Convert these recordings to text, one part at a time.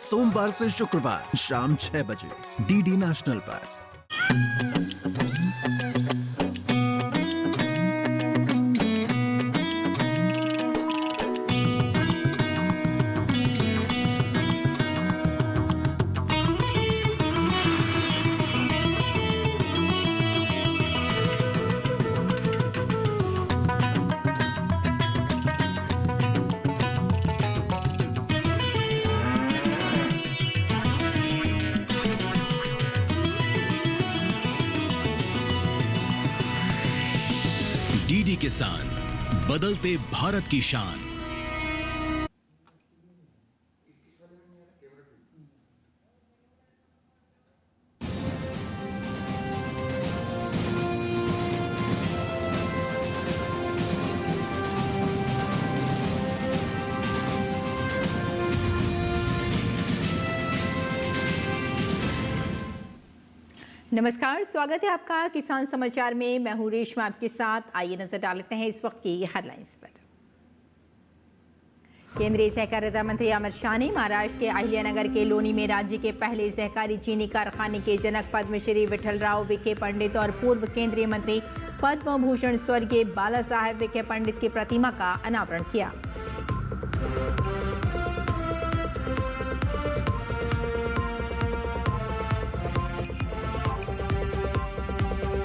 सोमवार से शुक्रवार शाम 6 बजे डीडी नेशनल पर। डीडी किसान, बदलते भारत की शान। नमस्कार, स्वागत है आपका किसान समाचार में। मैं हूं रेशमा आपके साथ। आइए नजर डालते हैं इस वक्त की हेडलाइंस पर। केंद्रीय सहकारिता मंत्री अमित शाह ने महाराष्ट्र के अहिल्यानगर के लोनी में राज्य के पहले सहकारी चीनी कारखाने के जनक पद्मश्री विठलराव विखे पंडित और पूर्व केंद्रीय मंत्री पद्म भूषण स्वर्गीय बाला साहेब विखे पंडित की प्रतिमा का अनावरण किया।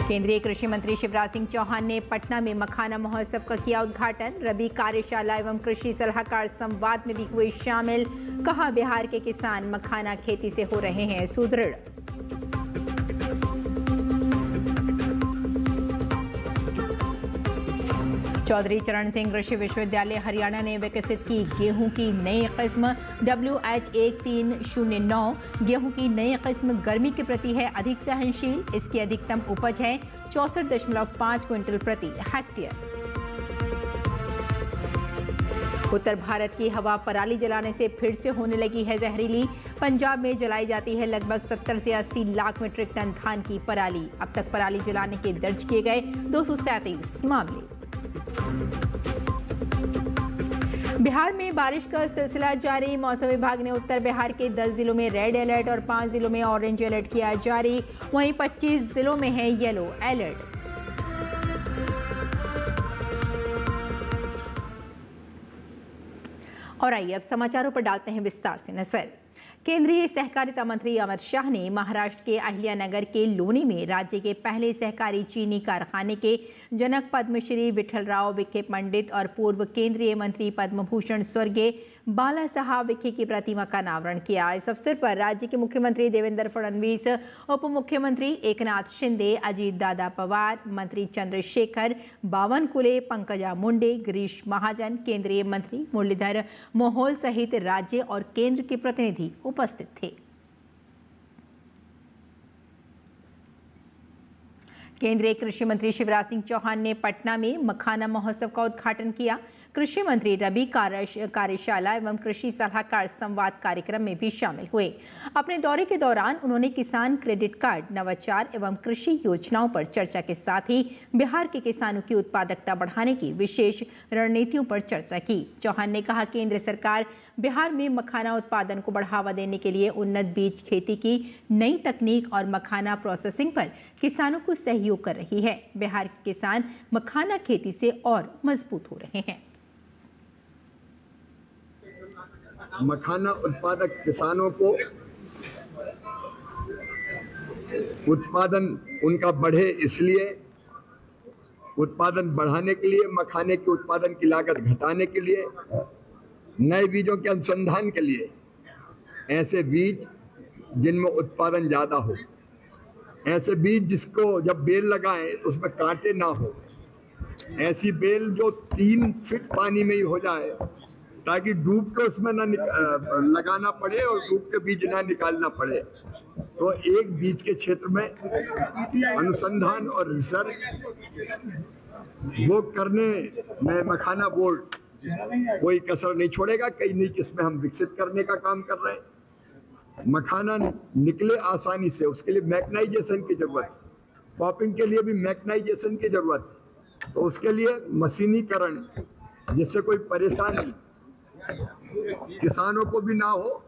केंद्रीय कृषि मंत्री शिवराज सिंह चौहान ने पटना में मखाना महोत्सव का किया उद्घाटन। रबी कार्यशाला एवं कृषि सलाहकार संवाद में भी हुए शामिल। कहा, बिहार के किसान मखाना खेती से हो रहे हैं सुदृढ़। चौधरी चरण सिंह कृषि विश्वविद्यालय हरियाणा ने विकसित की गेहूं की नई किस्म WH1309। गेहूं की नई किस्म गर्मी के प्रति है अधिक सहनशील। इसकी अधिकतम उपज है 64.5 क्विंटल प्रति हेक्टेयर। उत्तर भारत की हवा पराली जलाने से फिर से होने लगी है जहरीली। पंजाब में जलाई जाती है लगभग 70 से 80 लाख मीट्रिक टन धान की पराली। अब तक पराली जलाने के दर्ज किए गए 237 मामले। बिहार में बारिश का सिलसिला जारी। मौसम विभाग ने उत्तर बिहार के 10 जिलों में रेड अलर्ट और 5 जिलों में ऑरेंज अलर्ट किया जारी। वहीं 25 जिलों में है येलो अलर्ट। और आइए अब समाचारों पर डालते हैं विस्तार से नजर। केंद्रीय सहकारिता मंत्री अमित शाह ने महाराष्ट्र के अहिल्यानगर के लोनी में राज्य के पहले सहकारी चीनी कारखाने के जनक पद्मश्री विठलराव विखे पंडित और पूर्व केंद्रीय मंत्री पद्म भूषण स्वर्गीय बाला साहब विखे की प्रतिमा का अनावरण किया। इस अवसर पर राज्य के मुख्यमंत्री देवेंद्र फडणवीस, उप मुख्यमंत्री एकनाथ शिंदे, अजीत दादा पवार, मंत्री चंद्रशेखर बावनकुले, पंकजा मुंडे, गिरीश महाजन, केंद्रीय मंत्री मुरलीधर मोहोल सहित राज्य और केंद्र के प्रतिनिधि उपस्थित थे। केंद्रीय कृषि मंत्री शिवराज सिंह चौहान ने पटना में मखाना महोत्सव का उद्घाटन किया। कृषि मंत्री रबी कार्यशाला एवं कृषि सलाहकार संवाद कार्यक्रम में भी शामिल हुए। अपने दौरे के दौरान उन्होंने किसान क्रेडिट कार्ड, नवाचार एवं कृषि योजनाओं पर चर्चा के साथ ही बिहार के किसानों की उत्पादकता बढ़ाने की विशेष रणनीतियों पर चर्चा की। चौहान ने कहा, केंद्र सरकार बिहार में मखाना उत्पादन को बढ़ावा देने के लिए उन्नत बीज खेती की नई तकनीक और मखाना प्रोसेसिंग पर किसानों को सहयोग कर रही है। बिहार के किसान मखाना खेती से और मजबूत हो रहे हैं। मखाना उत्पादक किसानों को उत्पादन उनका बढ़े, इसलिए उत्पादन बढ़ाने के लिए, मखाने के उत्पादन की लागत घटाने के लिए, नए बीजों के अनुसंधान के लिए, ऐसे बीज जिनमें उत्पादन ज्यादा हो, ऐसे बीज जिसको जब बेल लगाएं तो उसमें कांटे ना हो, ऐसी बेल जो 3 फीट पानी में ही हो जाए ताकि डूब के उसमें ना लगाना पड़े और डूब के बीज ना निकालना पड़े। तो एक बीज के क्षेत्र में अनुसंधान और रिसर्च वो करने में मखाना बोर्ड कोई कसर नहीं छोड़ेगा। कई नई किस्में हम विकसित करने का काम कर रहे हैं। मखाना निकले आसानी से, उसके लिए मैकेनाइजेशन की जरूरत है। पॉपिंग के लिए भी मैकेनाइजेशन की जरूरत है। तो उसके लिए मशीनीकरण, जिससे कोई परेशानी किसानों को भी ना हो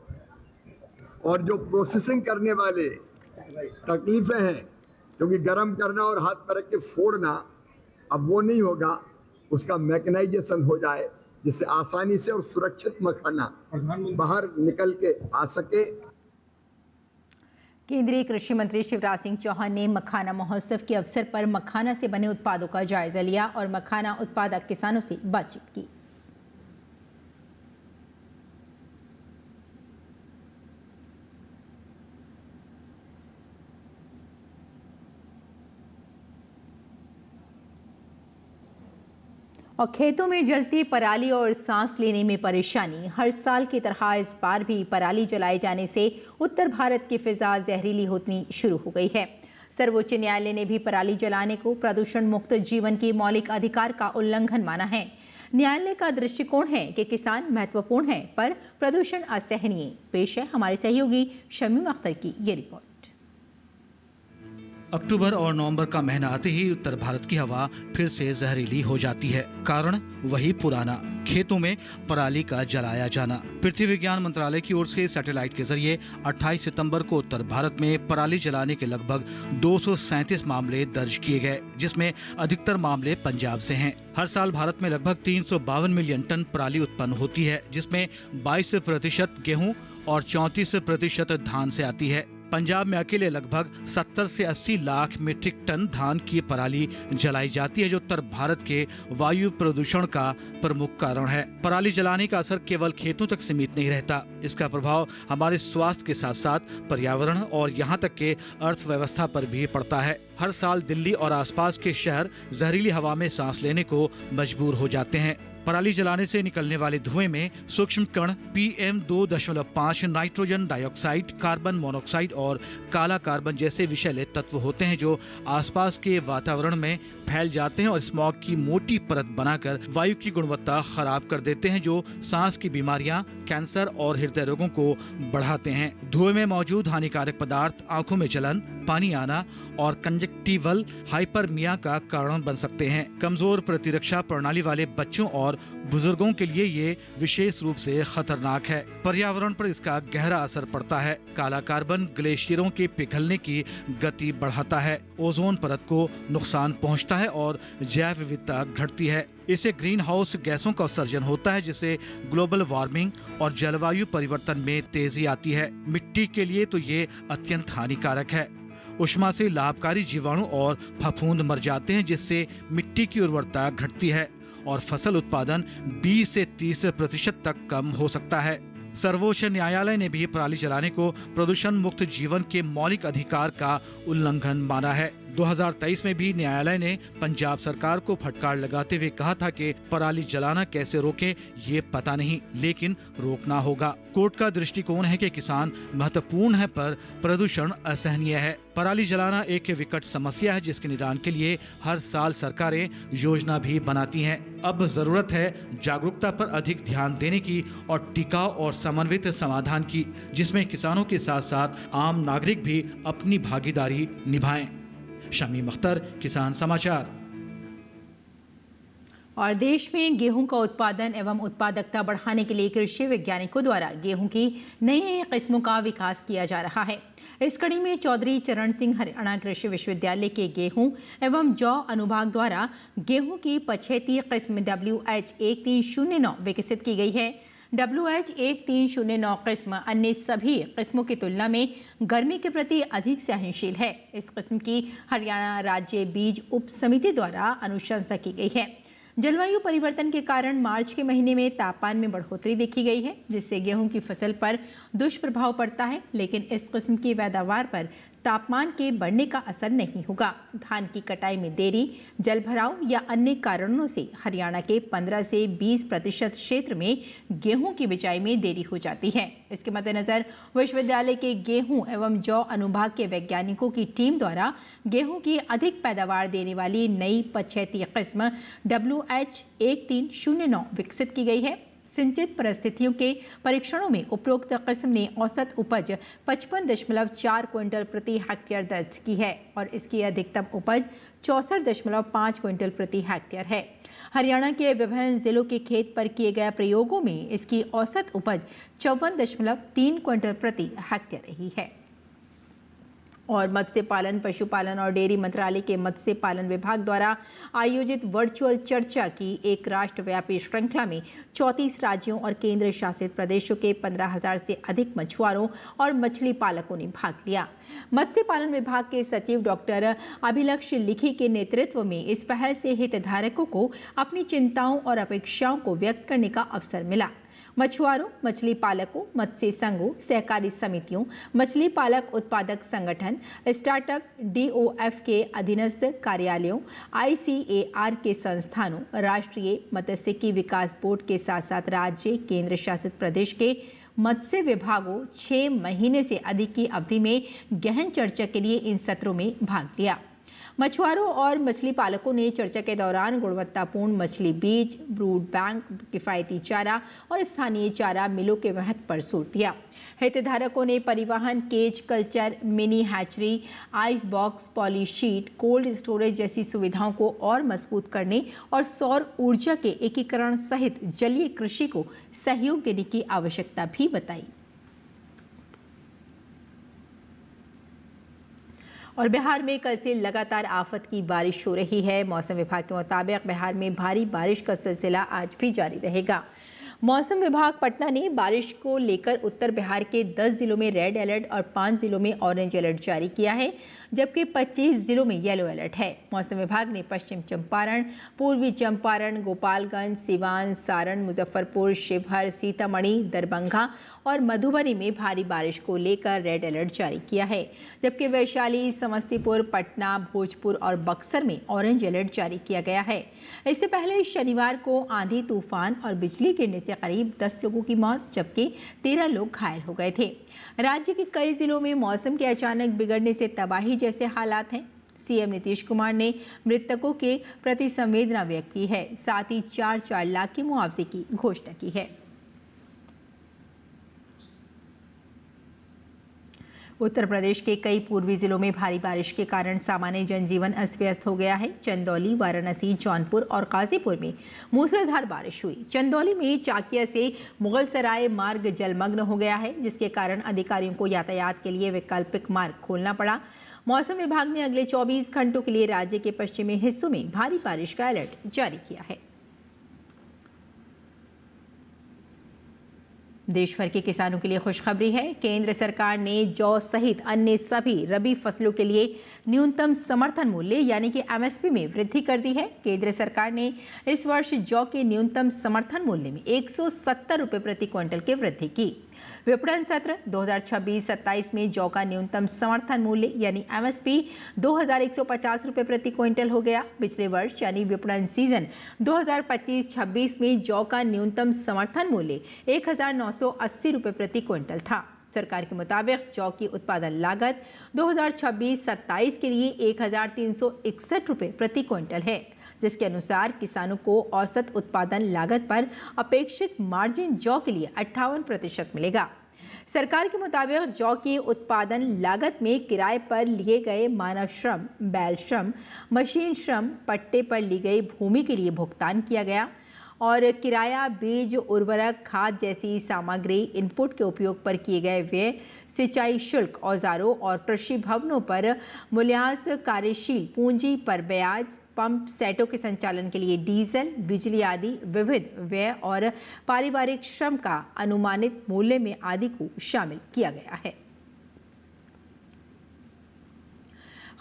और जो प्रोसेसिंग करने वाले तकलीफें हैं, क्योंकि गर्म करना और हाथ पर रख के फोड़ना अब वो नहीं होगा, उसका मैकेनाइजेशन हो जाए जिससे आसानी से और सुरक्षित मखाना बाहर निकल के आ सके। केंद्रीय कृषि मंत्री शिवराज सिंह चौहान ने मखाना महोत्सव के अवसर पर मखाना से बने उत्पादों का जायजा लिया और मखाना उत्पादक किसानों से बातचीत की। और खेतों में जलती पराली और सांस लेने में परेशानी। हर साल की तरह इस बार भी पराली जलाए जाने से उत्तर भारत की फिजा जहरीली होनी शुरू हो गई है। सर्वोच्च न्यायालय ने भी पराली जलाने को प्रदूषण मुक्त जीवन के मौलिक अधिकार का उल्लंघन माना है। न्यायालय का दृष्टिकोण है कि किसान महत्वपूर्ण है पर प्रदूषण असहनीय। पेश है हमारे सहयोगी शमीम अख्तर की ये रिपोर्ट। अक्टूबर और नवंबर का महीना आते ही उत्तर भारत की हवा फिर से जहरीली हो जाती है। कारण वही पुराना, खेतों में पराली का जलाया जाना। पृथ्वी विज्ञान मंत्रालय की ओर से सैटेलाइट के जरिए 28 सितंबर को उत्तर भारत में पराली जलाने के लगभग 237 मामले दर्ज किए गए, जिसमें अधिकतर मामले पंजाब से हैं। हर साल भारत में लगभग 352 मिलियन टन पराली उत्पन्न होती है, जिसमें 22% गेहूं और 34% धान से आती है। पंजाब में अकेले लगभग 70 से 80 लाख मीट्रिक टन धान की पराली जलाई जाती है, जो उत्तर भारत के वायु प्रदूषण का प्रमुख कारण है। पराली जलाने का असर केवल खेतों तक सीमित नहीं रहता, इसका प्रभाव हमारे स्वास्थ्य के साथ साथ पर्यावरण और यहाँ तक के अर्थव्यवस्था पर भी पड़ता है। हर साल दिल्ली और आसपास के शहर जहरीली हवा में सांस लेने को मजबूर हो जाते हैं। पराली जलाने से निकलने वाले धुएं में सूक्ष्म कण PM 2.5, nitrogen dioxide, carbon monoxide और काला कार्बन जैसे विषैले तत्व होते हैं, जो आसपास के वातावरण में फैल जाते हैं और स्मॉग की मोटी परत बनाकर वायु की गुणवत्ता खराब कर देते हैं, जो सांस की बीमारियां, कैंसर और हृदय रोगों को बढ़ाते हैं। धुएं में मौजूद हानिकारक पदार्थ आंखों में जलन, पानी आना और कंजक्टिवल हाइपरमिया का कारण बन सकते हैं। कमजोर प्रतिरक्षा प्रणाली वाले बच्चों और बुजुर्गों के लिए ये विशेष रूप से खतरनाक है। पर्यावरण पर इसका गहरा असर पड़ता है। काला कार्बन ग्लेशियरों के पिघलने की गति बढ़ाता है, ओजोन परत को नुकसान पहुंचता है और जैव विविधता घटती है। इससे ग्रीन हाउस गैसों का उत्सर्जन होता है, जिससे ग्लोबल वार्मिंग और जलवायु परिवर्तन में तेजी आती है। मिट्टी के लिए तो ये अत्यंत हानिकारक है। उष्मा से लाभकारी जीवाणु और फफूंद मर जाते हैं, जिससे मिट्टी की उर्वरता घटती है और फसल उत्पादन 20 से 30% तक कम हो सकता है। सर्वोच्च न्यायालय ने भी पराली जलाने को प्रदूषण मुक्त जीवन के मौलिक अधिकार का उल्लंघन माना है। 2023 में भी न्यायालय ने पंजाब सरकार को फटकार लगाते हुए कहा था कि पराली जलाना कैसे रोकें ये पता नहीं, लेकिन रोकना होगा। कोर्ट का दृष्टिकोण है कि किसान महत्वपूर्ण है पर प्रदूषण असहनीय है। पराली जलाना एक विकट समस्या है, जिसके निदान के लिए हर साल सरकारें योजना भी बनाती हैं। अब जरूरत है जागरूकता पर अधिक ध्यान देने की और टिकाऊ और समन्वित समाधान की, जिसमें किसानों के साथ साथ आम नागरिक भी अपनी भागीदारी निभाएं। शमीम अख्तर, किसान समाचार। और देश में गेहूं का उत्पादन एवं उत्पादकता बढ़ाने के लिए कृषि वैज्ञानिकों द्वारा गेहूं की नई किस्मों का विकास किया जा रहा है। इस कड़ी में चौधरी चरण सिंह हरियाणा कृषि विश्वविद्यालय के गेहूं एवं जौ अनुभाग द्वारा गेहूं की पछेती किस्म WH1309 विकसित की गई है। WH1309 किस्म अन्य सभी किस्मों की तुलना में गर्मी के प्रति अधिक सहनशील है। इस किस्म की हरियाणा राज्य बीज उप समिति द्वारा अनुशंसा की गई है। जलवायु परिवर्तन के कारण मार्च के महीने में तापमान में बढ़ोतरी देखी गई है, जिससे गेहूं की फसल पर दुष्प्रभाव पड़ता है, लेकिन इस किस्म की पैदावार पर तापमान के बढ़ने का असर नहीं होगा। धान की कटाई में देरी, जलभराव या अन्य कारणों से हरियाणा के 15 से 20% क्षेत्र में गेहूं की बिजाई में देरी हो जाती है। इसके मद्देनजर विश्वविद्यालय के गेहूं एवं जौ अनुभाग के वैज्ञानिकों की टीम द्वारा गेहूं की अधिक पैदावार देने वाली नई पछेती किस्म WH1309 विकसित की गई है। सिंचित परिस्थितियों के परीक्षणों में उपरोक्त किस्म ने औसत उपज 55.4 क्विंटल प्रति हेक्टेयर दर्ज की है और इसकी अधिकतम उपज 64.5 क्विंटल प्रति हेक्टेयर है। हरियाणा के विभिन्न जिलों के खेत पर किए गए प्रयोगों में इसकी औसत उपज 54.3 क्विंटल प्रति हेक्टेयर रही है। और मत्स्य पालन, पशुपालन और डेयरी मंत्रालय के मत्स्य पालन विभाग द्वारा आयोजित वर्चुअल चर्चा की एक राष्ट्रव्यापी श्रृंखला में 34 राज्यों और केंद्र शासित प्रदेशों के 15,000 से अधिक मछुआरों और मछली पालकों ने भाग लिया। मत्स्य पालन विभाग के सचिव डॉक्टर अभिलक्ष लिखी के नेतृत्व में इस पहल से हितधारकों को अपनी चिंताओं और अपेक्षाओं को व्यक्त करने का अवसर मिला। मछुआरों, मछली पालकों, मत्स्य संघों, सहकारी समितियों, मछली पालक उत्पादक संगठन, स्टार्टअप्स, DOF के अधीनस्थ कार्यालयों, ICAR के संस्थानों, राष्ट्रीय मत्स्यिकी विकास बोर्ड के साथ साथ राज्य, केंद्र शासित प्रदेश के मत्स्य विभागों 6 महीने से अधिक की अवधि में गहन चर्चा के लिए इन सत्रों में भाग लिया। मछुआरों और मछली पालकों ने चर्चा के दौरान गुणवत्तापूर्ण मछली बीज, ब्रूड बैंक, किफायती चारा और स्थानीय चारा मिलों के महत्व पर जोर दिया। हितधारकों ने परिवहन, cage culture, mini hatchery, ice box, polysheet, cold storage जैसी सुविधाओं को और मजबूत करने और सौर ऊर्जा के एकीकरण सहित जलीय कृषि को सहयोग देने की आवश्यकता भी बताई। और बिहार में कल से लगातार आफत की बारिश हो रही है। मौसम विभाग के मुताबिक बिहार में भारी बारिश का सिलसिला आज भी जारी रहेगा। मौसम विभाग पटना ने बारिश को लेकर उत्तर बिहार के 10 जिलों में रेड अलर्ट और 5 जिलों में ऑरेंज अलर्ट जारी किया है, जबकि 25 जिलों में येलो अलर्ट है। मौसम विभाग ने पश्चिम चंपारण, पूर्वी चंपारण, गोपालगंज, सिवान, सारण, मुजफ्फरपुर, शिवहर, सीतामढ़ी, दरभंगा और मधुबनी में भारी बारिश को लेकर रेड अलर्ट जारी किया है, जबकि वैशाली, समस्तीपुर, पटना, भोजपुर और बक्सर में ऑरेंज अलर्ट जारी किया गया है। इससे पहले शनिवार को आंधी तूफान और बिजली गिरने से करीब 10 लोगों की मौत जबकि 13 लोग घायल हो गए थे। राज्य के कई जिलों में मौसम के अचानक बिगड़ने से तबाही जैसे हालात हैं। सीएम नीतीश कुमार ने मृतकों के प्रति संवेदना व्यक्त की है, साथ ही 4-4 लाख के मुआवजे की घोषणा की है। उत्तर प्रदेश के कई पूर्वी जिलों में भारी बारिश के कारण सामान्य जनजीवन अस्त व्यस्त हो गया है। चंदौली, वाराणसी, जौनपुर और गाजीपुर में मूसलाधार बारिश हुई। चंदौली में चाकिया से मुगलसराय मार्ग जलमग्न हो गया है, जिसके कारण अधिकारियों को यातायात के लिए वैकल्पिक मार्ग खोलना पड़ा। मौसम विभाग ने अगले 24 घंटों के लिए राज्य के पश्चिमी हिस्सों में भारी बारिश का अलर्ट जारी किया है। देश भर के किसानों के लिए खुशखबरी है। केंद्र सरकार ने जौ सहित अन्य सभी रबी फसलों के लिए न्यूनतम समर्थन मूल्य यानी कि MSP में वृद्धि कर दी है। केंद्र सरकार ने इस वर्ष जौ के न्यूनतम समर्थन मूल्य में 170 रुपये प्रति क्विंटल की वृद्धि की। विपणन सत्र 2026-27 में जौ का न्यूनतम समर्थन मूल्य यानी MSP 2150 रुपये प्रति क्विंटल हो गया। पिछले वर्ष यानी विपणन सीजन 2025-26 में जौ का न्यूनतम समर्थन मूल्य 1980 रुपये प्रति क्विंटल था। सरकार के मुताबिक जौ की उत्पादन लागत 2026-27 के लिए 1361 रुपये प्रति क्विंटल है, जिसके अनुसार किसानों को औसत उत्पादन लागत पर अपेक्षित मार्जिन जौ के लिए 58% मिलेगा। सरकार के मुताबिक जौ की उत्पादन लागत में किराए पर लिए गए मानव श्रम, बैल श्रम, मशीन श्रम, पट्टे पर ली गई भूमि के लिए भुगतान किया गया और किराया, बीज, उर्वरक, खाद जैसी सामग्री इनपुट के उपयोग पर किए गए व्यय, सिंचाई शुल्क, औजारों और कृषि भवनों पर मूल्यह्रास, कार्यशील पूंजी पर ब्याज, पंप सेटों के संचालन के लिए डीजल, बिजली आदि विविध व्यय और पारिवारिक श्रम का अनुमानित मूल्य में आदि को शामिल किया गया है।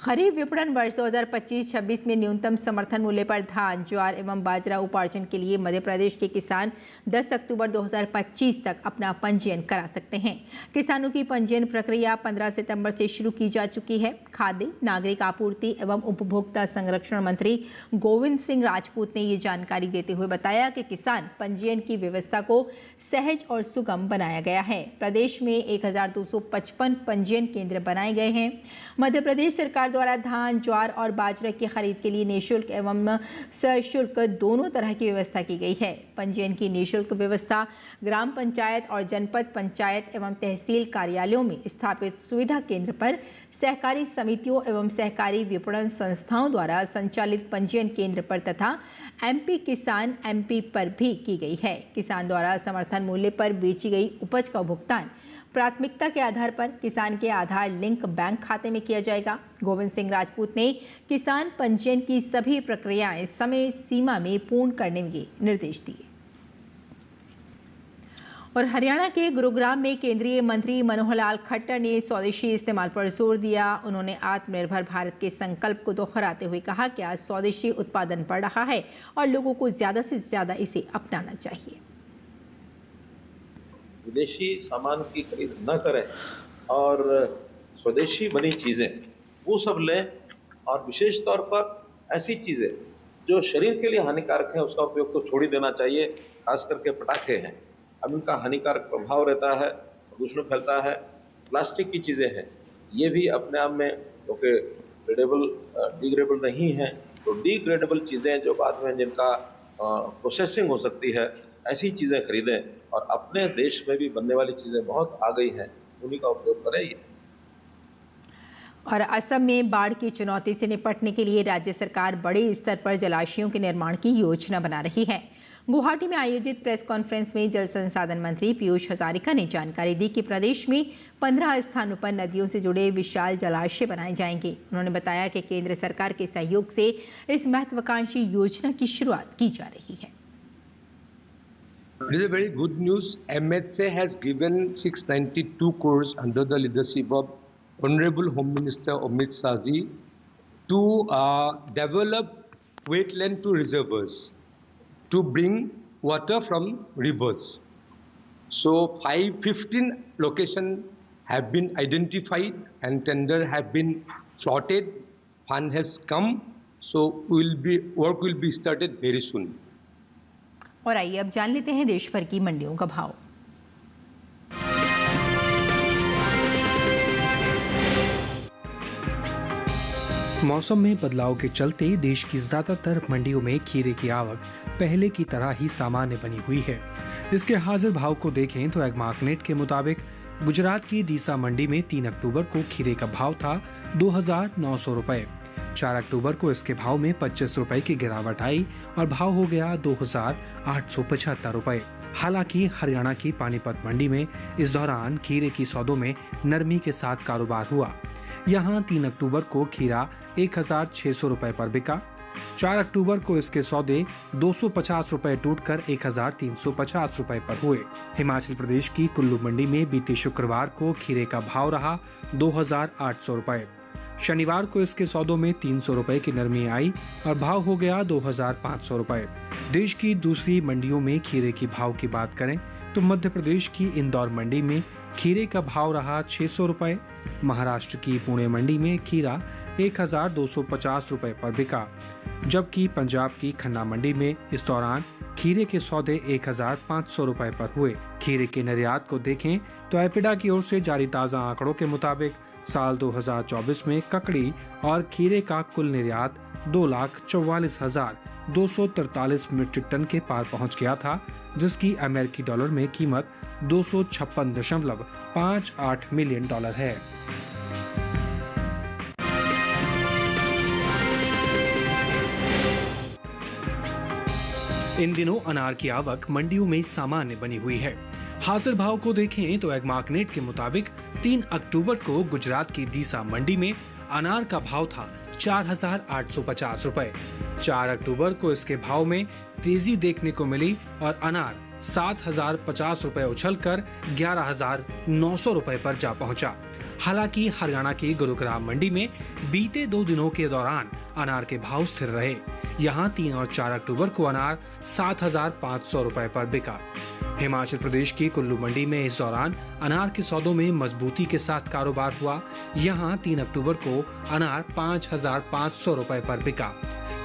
खरीफ विपणन वर्ष 2025-26 में न्यूनतम समर्थन मूल्य पर धान, ज्वार एवं बाजरा उपार्जन के लिए मध्य प्रदेश के किसान 10 अक्टूबर 2025 तक अपना पंजीयन करा सकते हैं। किसानों की पंजीयन प्रक्रिया 15 सितंबर से शुरू की जा चुकी है। खाद्य, नागरिक आपूर्ति एवं उपभोक्ता संरक्षण मंत्री गोविंद सिंह राजपूत ने ये जानकारी देते हुए बताया कि किसान पंजीयन की व्यवस्था को सहज और सुगम बनाया गया है। प्रदेश में 1255 पंजीयन केंद्र बनाए गए हैं। मध्य प्रदेश सरकार द्वारा धान, ज्वार और बाजरा की खरीद के लिए निःशुल्क एवं सशुल्क दोनों तरह की व्यवस्था की गई है। पंजीयन की निःशुल्क व्यवस्था ग्राम पंचायत और जनपद पंचायत एवं तहसील कार्यालयों में स्थापित सुविधा केंद्र पर सहकारी समितियों एवं सहकारी विपणन संस्थाओं द्वारा संचालित पंजीयन केंद्र पर तथा MP किसान MP पर भी की गई है। किसान द्वारा समर्थन मूल्य पर बेची गई उपज का भुगतान प्राथमिकता के आधार पर किसान के आधार लिंक बैंक खाते में किया जाएगा। गोविंद सिंह राजपूत ने किसान पंजीयन की सभी प्रक्रियाएं समय सीमा में पूर्ण करने के निर्देश दिए। और हरियाणा के गुरुग्राम में केंद्रीय मंत्री मनोहर लाल खट्टर ने स्वदेशी इस्तेमाल पर जोर दिया। उन्होंने आत्मनिर्भर भारत के संकल्प को दोहराते हुए कहा कि आज स्वदेशी उत्पादन बढ़ रहा है और लोगों को ज्यादा से ज्यादा इसे अपनाना चाहिए। विदेशी सामान की खरीद न करें और स्वदेशी बनी चीज़ें वो सब लें, और विशेष तौर पर ऐसी चीज़ें जो शरीर के लिए हानिकारक हैं उसका उपयोग तो छोड़ ही देना चाहिए। खास करके पटाखे हैं, अब इनका हानिकारक प्रभाव रहता है, प्रदूषण फैलता है। प्लास्टिक की चीज़ें हैं, ये भी अपने आप में क्योंकि डिग्रेडेबल नहीं है, तो डिग्रेडेबल चीज़ें जो बाद में जिनका प्रोसेसिंग हो सकती है, ऐसी चीज़ें खरीदें। और अपने देश में भी बनने वाली चीज़ें बहुत आ गई हैं, उन्हीं का उपयोग करें। और असम में बाढ़ की चुनौती से निपटने के लिए राज्य सरकार बड़े स्तर पर जलाशयों के निर्माण की योजना बना रही है। गुवाहाटी में आयोजित प्रेस कॉन्फ्रेंस में जल संसाधन मंत्री पीयूष हजारिका ने जानकारी दी कि प्रदेश में 15 स्थानों पर नदियों से जुड़े विशाल जलाशय बनाए जाएंगे। उन्होंने बताया कि केंद्र सरकार के सहयोग से इस महत्वाकांक्षी योजना की शुरुआत की जा रही है। It is a very good news. MHA has given 692 crores under the leadership of Honorable Home Minister Amit Shah ji to develop wetland to reservoirs, to bring water from rivers. So 15 locations have been identified and tender have been slotted. Fund has come, so work will be started very soon. और आइए अब जान लेते हैं देश भर की मंडियों का भाव। मौसम में बदलाव के चलते देश की ज्यादातर मंडियों में खीरे की आवक पहले की तरह ही सामान्य बनी हुई है। इसके हाजिर भाव को देखें तो एग्मार्कनेट के मुताबिक गुजरात की दीसा मंडी में 3 अक्टूबर को खीरे का भाव था 2,900 रुपए। 4 अक्टूबर को इसके भाव में 25 रुपए की गिरावट आई और भाव हो गया 2,875 रुपए। हालांकि हरियाणा की पानीपत मंडी में इस दौरान खीरे की सौदों में नरमी के साथ कारोबार हुआ। यहां 3 अक्टूबर को खीरा 1,600 रुपए पर बिका। 4 अक्टूबर को इसके सौदे 250 रुपए टूटकर 1,350 रुपए पर हुए। हिमाचल प्रदेश की कुल्लू मंडी में बीते शुक्रवार को खीरे का भाव रहा 2,800 रुपए। शनिवार को इसके सौदों में 300 रुपए की नरमी आई और भाव हो गया 2,500 रुपए। देश की दूसरी मंडियों में खीरे की भाव की बात करें तो मध्य प्रदेश की इंदौर मंडी में खीरे का भाव रहा 600 रुपए। महाराष्ट्र की पुणे मंडी में खीरा 1,250 रुपए पर बिका, जबकि पंजाब की खन्ना मंडी में इस दौरान खीरे के सौदे 1,500 रुपए पर हुए। खीरे के निर्यात को देखें तो एपिडा की ओर से जारी ताज़ा आंकड़ों के मुताबिक साल 2024 में ककड़ी और खीरे का कुल निर्यात 2,44,243 मीट्रिक टन के पार पहुंच गया था, जिसकी अमेरिकी डॉलर में कीमत 256.58 मिलियन डॉलर है। इन दिनों अनार की आवक मंडियों में सामान्य बनी हुई है। हाजिर भाव को देखें तो एग्मार्कनेट के मुताबिक 3 अक्टूबर को गुजरात की दीसा मंडी में अनार का भाव था 4,850 रुपए। 4 अक्टूबर को इसके भाव में तेजी देखने को मिली और अनार 7,050 रुपए उछलकर 11,900 रुपए पर जा पहुंचा। हालांकि हरियाणा की गुरुग्राम मंडी में बीते 2 दिनों के दौरान अनार के भाव स्थिर रहे। यहां 3 और 4 अक्टूबर को अनार 7,500 रुपए पर बिका। हिमाचल प्रदेश की कुल्लू मंडी में इस दौरान अनार के सौदों में मजबूती के साथ कारोबार हुआ। यहां 3 अक्टूबर को अनार 5,500 रुपए पर बिका।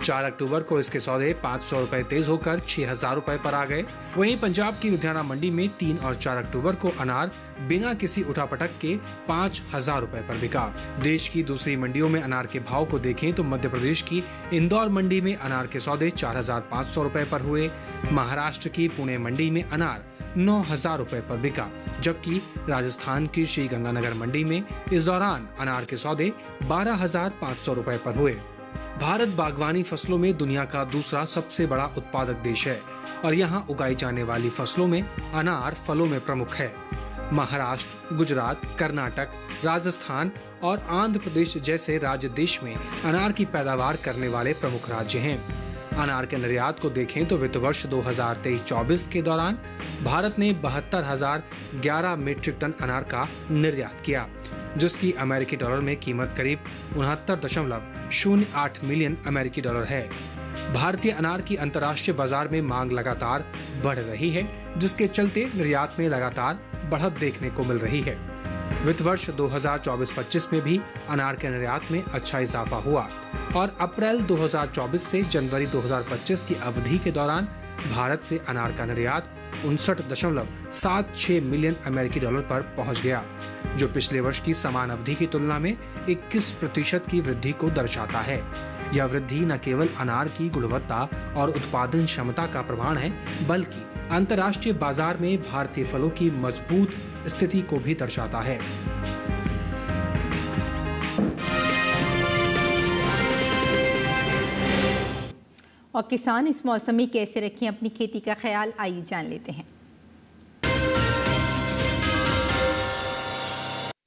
4 अक्टूबर को इसके सौदे 500 रुपए तेज होकर 6,000 रुपए पर आ गए। वहीं पंजाब की लुधियाना मंडी में 3 और 4 अक्टूबर को अनार बिना किसी उठापटक के 5,000 रुपए पर बिका। देश की दूसरी मंडियों में अनार के भाव को देखें तो मध्य प्रदेश की इंदौर मंडी में अनार के सौदे 4,500 रुपए पर हुए। महाराष्ट्र की पुणे मंडी में अनार 9,000 रुपए पर बिका, जबकि राजस्थान की श्री गंगानगर मंडी में इस दौरान अनार के सौदे 12,500 रुपए पर हुए। भारत बागवानी फसलों में दुनिया का दूसरा सबसे बड़ा उत्पादक देश है और यहाँ उगाई जाने वाली फसलों में अनार फलों में प्रमुख है। महाराष्ट्र, गुजरात, कर्नाटक, राजस्थान और आंध्र प्रदेश जैसे राज्य देश में अनार की पैदावार करने वाले प्रमुख राज्य हैं। अनार के निर्यात को देखें तो वित्त वर्ष 2023-24 के दौरान भारत ने 72,011 मीट्रिक टन अनार का निर्यात किया, जिसकी अमेरिकी डॉलर में कीमत करीब 69.08 मिलियन अमेरिकी डॉलर है। भारतीय अनार की अंतर्राष्ट्रीय बाजार में मांग लगातार बढ़ रही है, जिसके चलते निर्यात में लगातार बढ़त देखने को मिल रही है। वित्त वर्ष 2024-25 में भी अनार के निर्यात में अच्छा इजाफा हुआ और अप्रैल 2024 से जनवरी 2025 की अवधि के दौरान भारत से अनार का निर्यात 59.76 मिलियन अमेरिकी डॉलर पर पहुंच गया, जो पिछले वर्ष की समान अवधि की तुलना में 21% की वृद्धि को दर्शाता है। यह वृद्धि न केवल अनार की गुणवत्ता और उत्पादन क्षमता का प्रमाण है, बल्कि अंतर्राष्ट्रीय बाजार में भारतीय फलों की मजबूत स्थिति को भी दर्शाता है। और किसान इस मौसम में कैसे रखें अपनी खेती का ख्याल, आइए जान लेते हैं।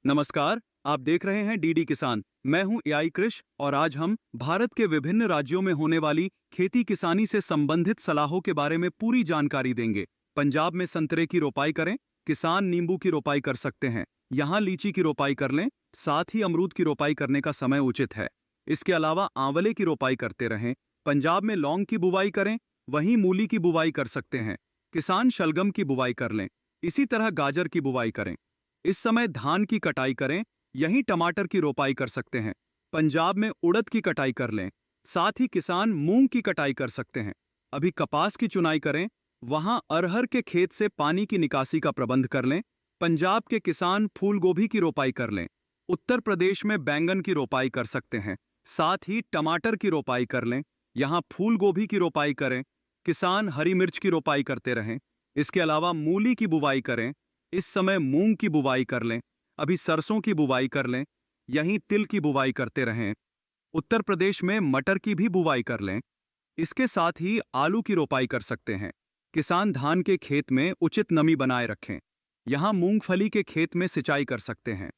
नमस्कार, आप देख रहे हैं डीडी किसान। मैं हूं एआई कृष और आज हम भारत के विभिन्न राज्यों में होने वाली खेती किसानी से संबंधित सलाहों के बारे में पूरी जानकारी देंगे। पंजाब में संतरे की रोपाई करें, किसान नींबू की रोपाई कर सकते हैं। यहाँ लीची की रोपाई कर लें, साथ ही अमरूद की रोपाई करने का समय उचित है। इसके अलावा आंवले की रोपाई करते रहें। पंजाब में लौंग की बुवाई करें, वहीं मूली की बुवाई कर सकते हैं। किसान शलगम की बुवाई कर लें। इसी तरह गाजर की बुवाई करें। इस समय धान की कटाई करें, यहीं टमाटर की रोपाई कर सकते हैं। पंजाब में उड़द की कटाई कर लें, साथ ही किसान मूंग की कटाई कर सकते हैं। अभी कपास की चुनाई करें, वहां अरहर के खेत से पानी की निकासी का प्रबंध कर लें। पंजाब के किसान फूल गोभी की रोपाई कर लें। उत्तर प्रदेश में बैंगन की रोपाई कर सकते हैं, साथ ही टमाटर की रोपाई कर लें। यहाँ फूल गोभी की रोपाई करें। किसान हरी मिर्च की रोपाई करते रहें। इसके अलावा मूली की बुवाई करें। इस समय मूंग की बुवाई कर लें। अभी सरसों की बुवाई कर लें, यहीं तिल की बुवाई करते रहें। उत्तर प्रदेश में मटर की भी बुवाई कर लें। इसके साथ ही आलू की रोपाई कर सकते हैं। किसान धान के खेत में उचित नमी बनाए रखें। यहाँ मूंगफली के खेत में सिंचाई कर सकते हैं।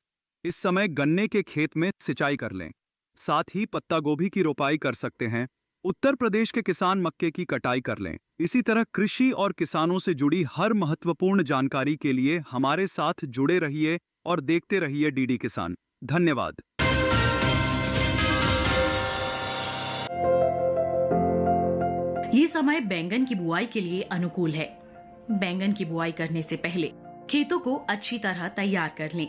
इस समय गन्ने के खेत में सिंचाई कर लें। साथ ही पत्ता गोभी की रोपाई कर सकते हैं। उत्तर प्रदेश के किसान मक्के की कटाई कर लें। इसी तरह कृषि और किसानों से जुड़ी हर महत्वपूर्ण जानकारी के लिए हमारे साथ जुड़े रहिए और देखते रहिए डीडी किसान। धन्यवाद। ये समय बैंगन की बुआई के लिए अनुकूल है। बैंगन की बुआई करने से पहले खेतों को अच्छी तरह तैयार कर लें।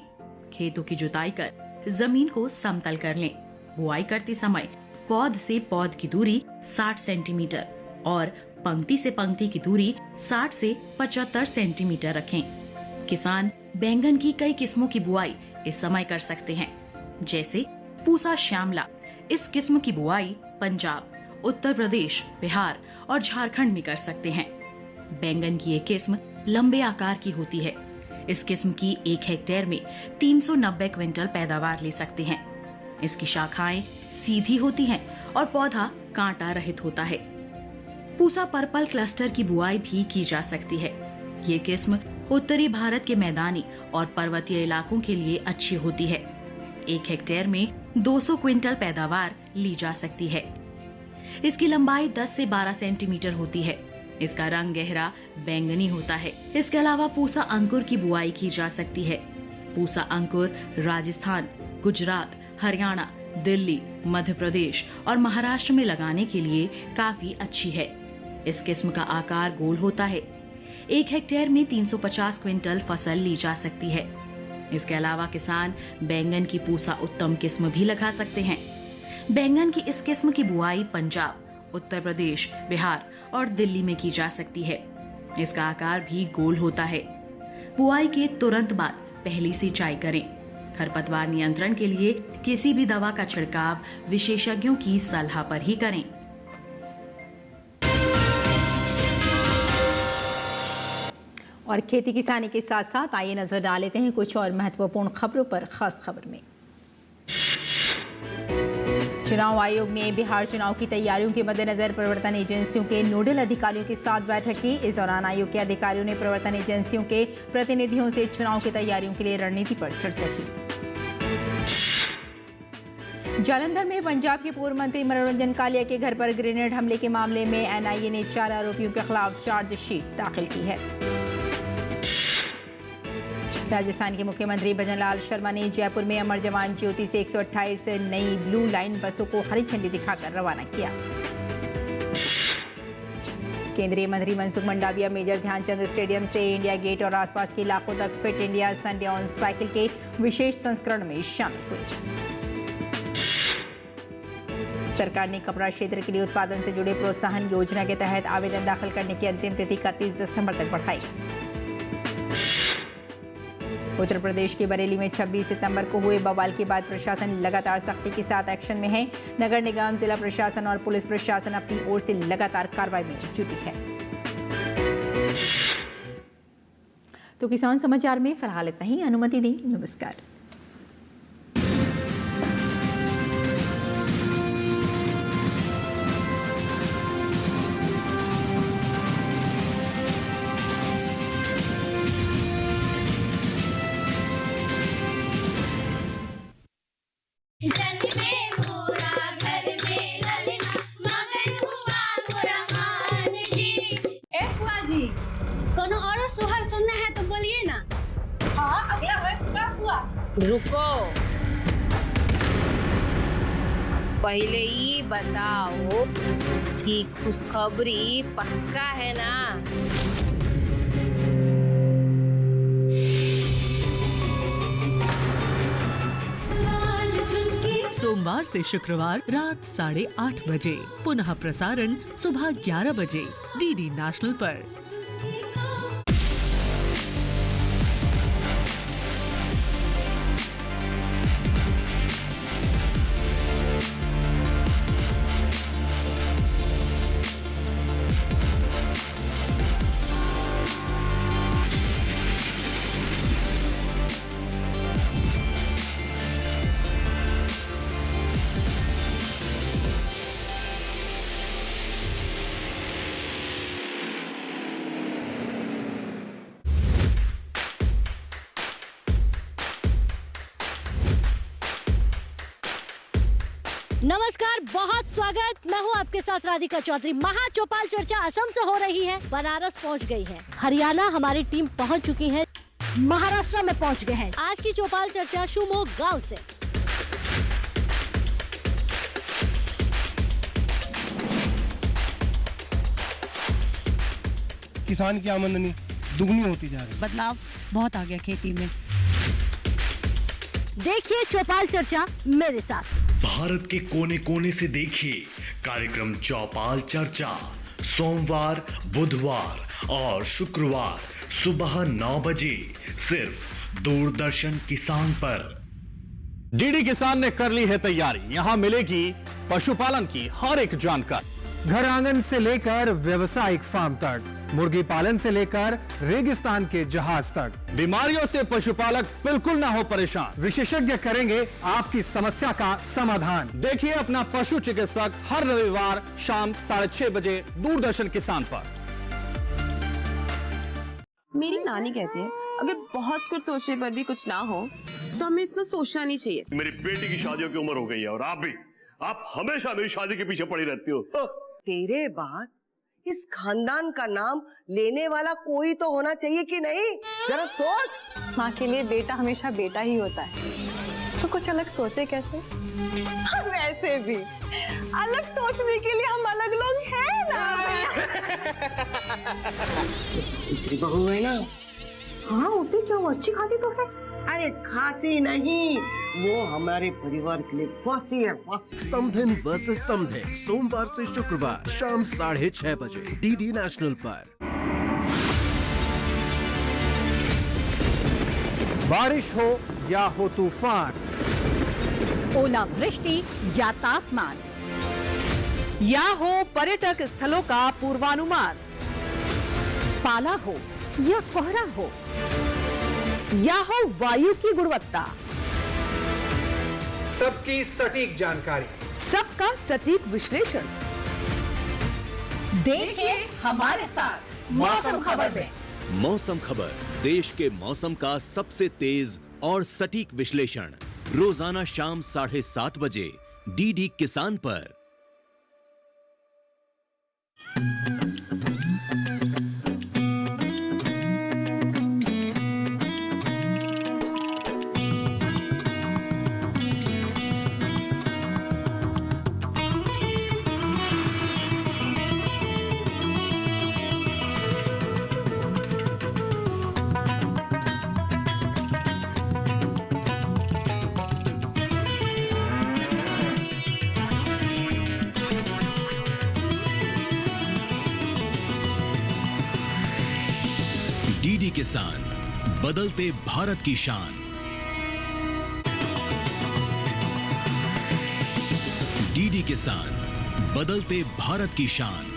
खेतों की जुताई कर जमीन को समतल कर लें। बुआई करते समय पौध से पौध की दूरी 60 सेंटीमीटर और पंक्ति से पंक्ति की दूरी 60 से 75 सेंटीमीटर रखें। किसान बैंगन की कई किस्मों की बुआई इस समय कर सकते हैं, जैसे पूसा श्यामला। इस किस्म की बुआई पंजाब, उत्तर प्रदेश, बिहार और झारखंड में कर सकते हैं। बैंगन की ये किस्म लंबे आकार की होती है। इस किस्म की 1 हेक्टेयर में 390 क्विंटल पैदावार ले सकते हैं। इसकी शाखाएं सीधी होती हैं और पौधा कांटा रहित होता है। पूसा पर्पल क्लस्टर की बुआई भी की जा सकती है। ये किस्म उत्तरी भारत के मैदानी और पर्वतीय इलाकों के लिए अच्छी होती है। 1 हेक्टेयर में 200 क्विंटल पैदावार ली जा सकती है। इसकी लंबाई 10 से 12 सेंटीमीटर होती है। इसका रंग गहरा बैंगनी होता है। इसके अलावा पूसा अंकुर की बुआई की जा सकती है। पूसा अंकुर राजस्थान, गुजरात, हरियाणा, दिल्ली, मध्य प्रदेश और महाराष्ट्र में लगाने के लिए काफी अच्छी है। इस किस्म का आकार गोल होता है। 1 हेक्टेयर में 350 क्विंटल फसल ली जा सकती है। इसके अलावा किसान बैंगन की पूसा उत्तम किस्म भी लगा सकते हैं। बैंगन की इस किस्म की बुआई पंजाब, उत्तर प्रदेश, बिहार और दिल्ली में की जा सकती है। इसका आकार भी गोल होता है। बुआई के तुरंत बाद पहली सिंचाई करें। खरपतवार नियंत्रण के लिए किसी भी दवा का छिड़काव विशेषज्ञों की सलाह पर ही करें। और खेती किसानी के साथ साथ आइए नजर डाल लेते हैं कुछ और महत्वपूर्ण खबरों पर। खास खबर में चुनाव आयोग ने बिहार चुनाव की तैयारियों के मद्देनजर प्रवर्तन एजेंसियों के नोडल अधिकारियों के साथ बैठक की। इस दौरान आयोग के अधिकारियों ने प्रवर्तन एजेंसियों के प्रतिनिधियों से चुनाव की तैयारियों के लिए रणनीति पर चर्चा की। जालंधर में पंजाब के पूर्व मंत्री मनोरंजन कालिया के घर पर ग्रेनेड हमले के मामले में एनआईए ने 4 आरोपियों के खिलाफ चार्जशीट दाखिल की है। राजस्थान के मुख्यमंत्री भजनलाल शर्मा ने जयपुर में अमर जवान ज्योति से 128 नई ब्लू लाइन बसों को हरी झंडी दिखाकर रवाना किया। केंद्रीय मंत्री मनसुख मंडाविया मेजर ध्यानचंद स्टेडियम से इंडिया गेट और आसपास के इलाकों तक fit India Sunday on cycle के विशेष संस्करण में शामिल हुए। सरकार ने कपड़ा क्षेत्र के लिए उत्पादन से जुड़े प्रोत्साहन योजना के तहत आवेदन दाखिल करने की अंतिम तिथि 31 दिसंबर तक बढ़ाई। उत्तर प्रदेश के बरेली में 26 सितंबर को हुए बवाल के बाद प्रशासन लगातार सख्ती के साथ एक्शन में है। नगर निगम, जिला प्रशासन और पुलिस प्रशासन अपनी ओर से लगातार कार्रवाई में जुटी है। तो किसान समाचार में फिलहाल इतना ही। अनुमति दें। नमस्कार। कोनो और सोहर सुनना है तो बोलिए ना। हाँ, अगला वर्ष कब हुआ? रुको, पहले ये बताओ कि खुशखबरी पक्का है ना? सोमवार से शुक्रवार रात 8:30 बजे, पुनः प्रसारण सुबह 11 बजे डीडी नेशनल पर। नमस्कार, बहुत स्वागत। मैं हूँ आपके साथ राधिका चौधरी। महा चौपाल चर्चा असम से हो रही है, बनारस पहुँच गई है, हरियाणा हमारी टीम पहुँच चुकी है, महाराष्ट्र में पहुँच गए हैं। आज की चौपाल चर्चा शिवमोगा गांव से। किसान की आमदनी दुगनी होती जा रही है। बदलाव बहुत आ गया खेती में। देखिए चौपाल चर्चा मेरे साथ। भारत के कोने कोने से देखिए कार्यक्रम चौपाल चर्चा सोमवार, बुधवार और शुक्रवार सुबह 9 बजे सिर्फ दूरदर्शन किसान पर। डीडी किसान ने कर ली है तैयारी। यहाँ मिलेगी पशुपालन की हर एक जानकारी, घर आंगन से लेकर व्यवसायिक फार्म तक, मुर्गी पालन से लेकर रेगिस्तान के जहाज तक। बीमारियों से पशुपालक बिल्कुल ना हो परेशान, विशेषज्ञ करेंगे आपकी समस्या का समाधान। देखिए अपना पशु चिकित्सक हर रविवार शाम 6:30 बजे दूरदर्शन किसान पर। मेरी नानी कहती है अगर बहुत कुछ सोचने पर भी कुछ ना हो तो हमें इतना सोचना नहीं चाहिए। मेरी बेटी की शादियों की उम्र हो गई है और आप हमेशा मेरी शादी के पीछे पड़ी रहती हो। तेरे बाद इस खानदान का नाम लेने वाला कोई तो होना चाहिए कि नहीं? जरा सोच। माँ के लिए बेटा हमेशा बेटा ही होता है, तो कुछ अलग सोचे कैसे? वैसे भी अलग सोचने के लिए हम अलग लोग हैं ना। बहू है ना? हाँ, उसे क्या, वो अच्छी खासी तो है। अरे खांसी नहीं, वो हमारे परिवार के लिए फांसी है, फांसी। समधिन वर्सेस समधिन सोमवार से शुक्रवार शाम 6:30 बजे डीडी नेशनल पर। बारिश हो या हो तूफान, ओलावृष्टि या तापमान, या हो पर्यटक स्थलों का पूर्वानुमान, पाला हो या कोहरा हो, या हो वायु की गुणवत्ता, सबकी सटीक जानकारी, सबका सटीक विश्लेषण। देखिए हमारे साथ मौसम खबर में। मौसम खबर, देश के मौसम का सबसे तेज और सटीक विश्लेषण, रोजाना शाम 7:30 बजे डीडी किसान पर। डीडी किसान, बदलते भारत की शान। डीडी किसान, बदलते भारत की शान।